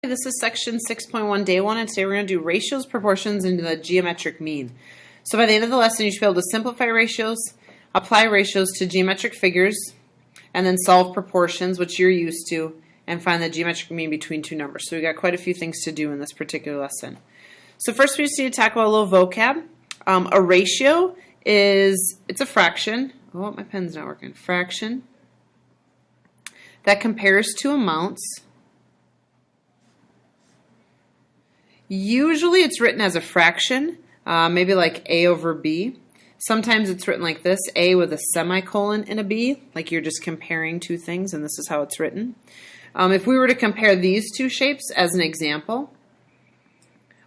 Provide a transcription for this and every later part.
This is section 6.1, day 1, and today we're going to do ratios, proportions, and the geometric mean. So by the end of the lesson, you should be able to simplify ratios, apply ratios to geometric figures, and then solve proportions, which you're used to, and find the geometric mean between two numbers. So we've got quite a few things to do in this particular lesson. So first we just need to talk about a little vocab. A ratio it's a fraction. Oh, my pen's not working. Fraction that compares two amounts. Usually it's written as a fraction, maybe like A over B. Sometimes it's written like this, A with a semicolon and a B, like you're just comparing two things, and this is how it's written. If we were to compare these two shapes as an example,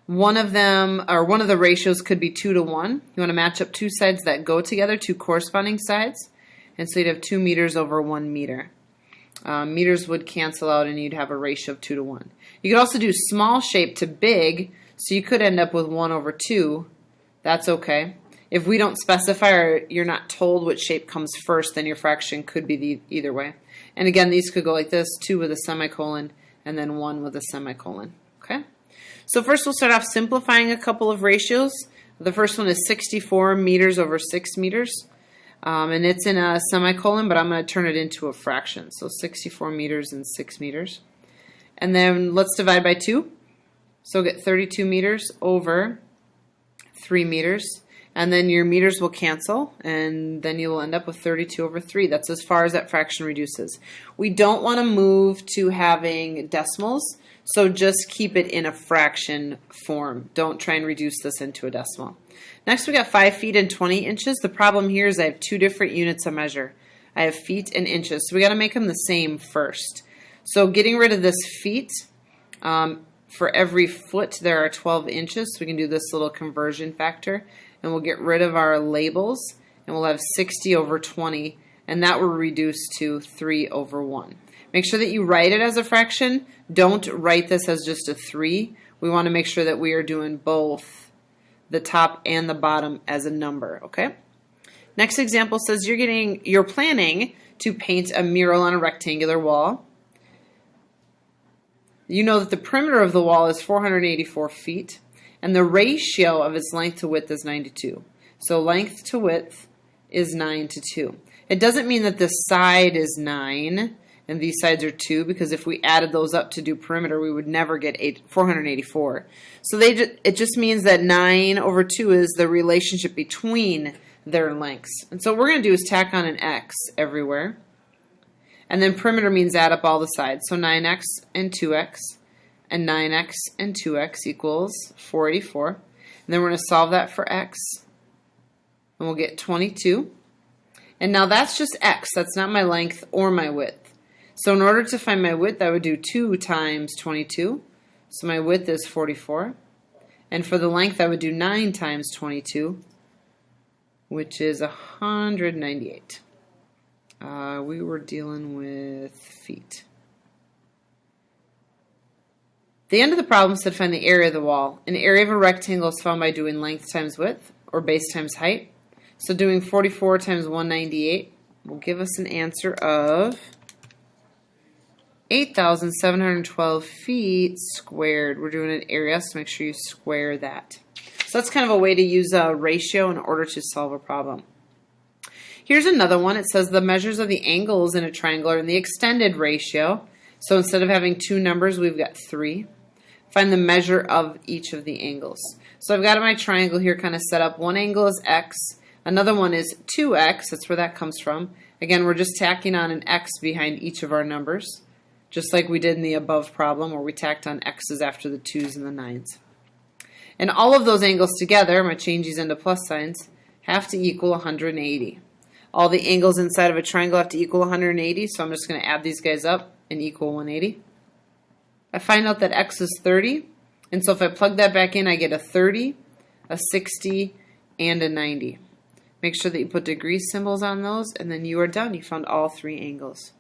one of the ratios could be 2 to 1. You want to match up two sides that go together, two corresponding sides, and so you'd have 2 meters over 1 meter. Meters would cancel out and you'd have a ratio of 2 to 1. You could also do small shape to big, so you could end up with 1 over 2. That's okay. If we don't specify or you're not told which shape comes first, then your fraction could be either way. And again, these could go like this, 2 with a semicolon and then 1 with a semicolon. Okay? So first we'll start off simplifying a couple of ratios. The first one is 64 meters over 6 meters. And it's in a semicolon, but I'm going to turn it into a fraction. So 64 meters and 6 meters. And then let's divide by 2. So we'll get 32 meters over 3 meters. And then your meters will cancel, and then you'll end up with 32 over 3. That's as far as that fraction reduces. We don't want to move to having decimals, so just keep it in a fraction form. Don't try and reduce this into a decimal. Next we got 5 feet and 20 inches. The problem here is I have two different units of measure. I have feet and inches, so we got to make them the same first. So getting rid of this feet, for every foot there are 12 inches, so we can do this little conversion factor, and we'll get rid of our labels, and we'll have 60 over 20, and that will reduce to 3 over 1. Make sure that you write it as a fraction. Don't write this as just a 3. We want to make sure that we are doing both the top and the bottom as a number, okay? Next example says you're planning to paint a mural on a rectangular wall. You know that the perimeter of the wall is 484 feet, and the ratio of its length to width is 9 to 2. So length to width is 9 to 2. It doesn't mean that this side is 9 and these sides are 2, because if we added those up to do perimeter, we would never get 484. So it just means that 9 over 2 is the relationship between their lengths. And so what we're going to do is tack on an x everywhere. And then perimeter means add up all the sides. So 9x and 2x and 9x and 2x equals 484. And then we're going to solve that for x. And we'll get 22. And now that's just x. That's not my length or my width. So in order to find my width, I would do 2 times 22. So my width is 44. And for the length, I would do 9 times 22, which is 198. We were dealing with feet. The end of the problem said find the area of the wall. An area of a rectangle is found by doing length times width, or base times height. So doing 44 times 198 will give us an answer of 8,712 feet squared. We're doing an area, so make sure you square that. So that's kind of a way to use a ratio in order to solve a problem. Here's another one. It says the measures of the angles in a triangle are in the extended ratio. So instead of having two numbers, we've got 3. Find the measure of each of the angles. So I've got my triangle here kind of set up. One angle is x. Another one is 2x. That's where that comes from. Again, we're just tacking on an x behind each of our numbers, just like we did in the above problem where we tacked on x's after the 2's and the 9's. And all of those angles together, I'm going to change these into plus signs, have to equal 180. All the angles inside of a triangle have to equal 180, so I'm just going to add these guys up and equal 180. I find out that x is 30, and so if I plug that back in, I get a 30, a 60, and a 90. Make sure that you put degree symbols on those, and then you are done. You found all 3 angles.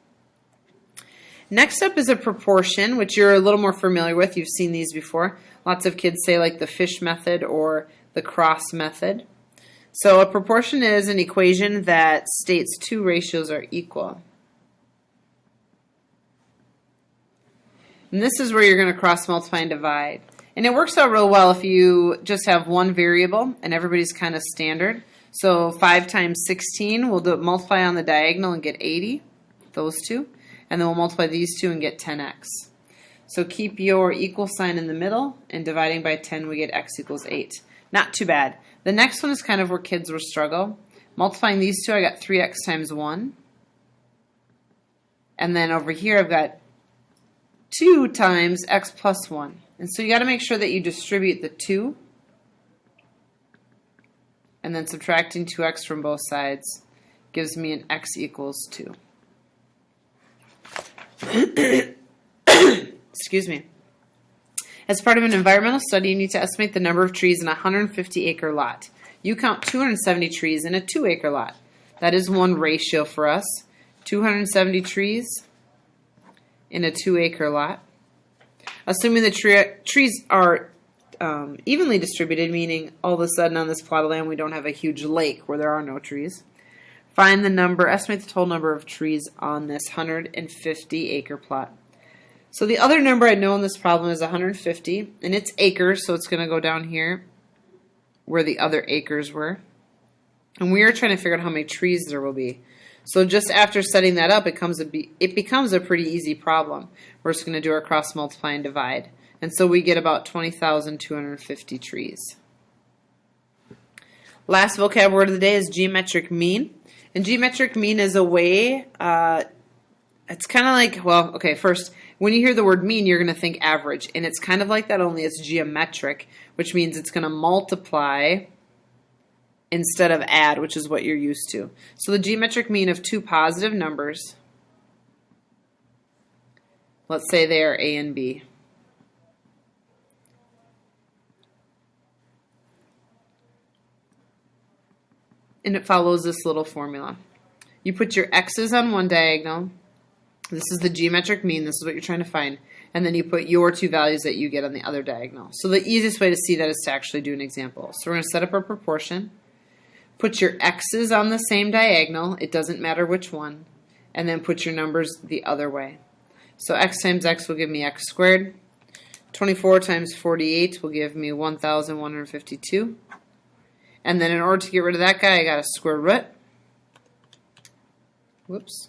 Next up is a proportion, which you're a little more familiar with. You've seen these before. Lots of kids say like the fish method or the cross method. So a proportion is an equation that states two ratios are equal. And this is where you're going to cross multiply and divide. And it works out real well if you just have one variable and everybody's kind of standard. So 5 times 16, we'll multiply on the diagonal and get 80, those two. And then we'll multiply these two and get 10x. So keep your equal sign in the middle, and dividing by 10 we get x equals 8. Not too bad. The next one is kind of where kids will struggle. Multiplying these two, I got 3x times 1. And then over here I've got 2 times x plus 1. And so you got to make sure that you distribute the 2. And then subtracting 2x from both sides gives me an x equals 2. Excuse me. As part of an environmental study, you need to estimate the number of trees in a 150-acre lot. You count 270 trees in a 2-acre lot. That is one ratio for us. 270 trees in a 2-acre lot. Assuming the trees are evenly distributed, meaning all of a sudden on this plot of land we don't have a huge lake where there are no trees. Find the number, estimate the total number of trees on this 150-acre plot. So the other number I know in this problem is 150, and it's acres, so it's going to go down here where the other acres were. And we are trying to figure out how many trees there will be. So just after setting that up, it becomes a pretty easy problem. We're just going to do our cross multiply and divide. And so we get about 20,250 trees. Last vocab word of the day is geometric mean. And geometric mean is a way, it's kind of like, well, okay, first, when you hear the word mean, you're going to think average. And it's kind of like that, only it's geometric, which means it's going to multiply instead of add, which is what you're used to. So the geometric mean of two positive numbers, let's say they are A and B. And it follows this little formula. You put your x's on one diagonal. This is the geometric mean. This is what you're trying to find. And then you put your two values that you get on the other diagonal. So the easiest way to see that is to actually do an example. So we're going to set up our proportion. Put your x's on the same diagonal. It doesn't matter which one. And then put your numbers the other way. So x times x will give me x squared. 24 times 48 will give me 1,152. And then in order to get rid of that guy, I got a square root. Whoops.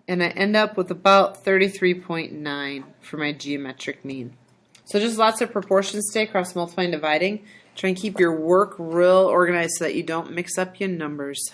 And I end up with about 33.9 for my geometric mean. So just lots of proportions today, cross multiplying and dividing. Try and keep your work real organized so that you don't mix up your numbers.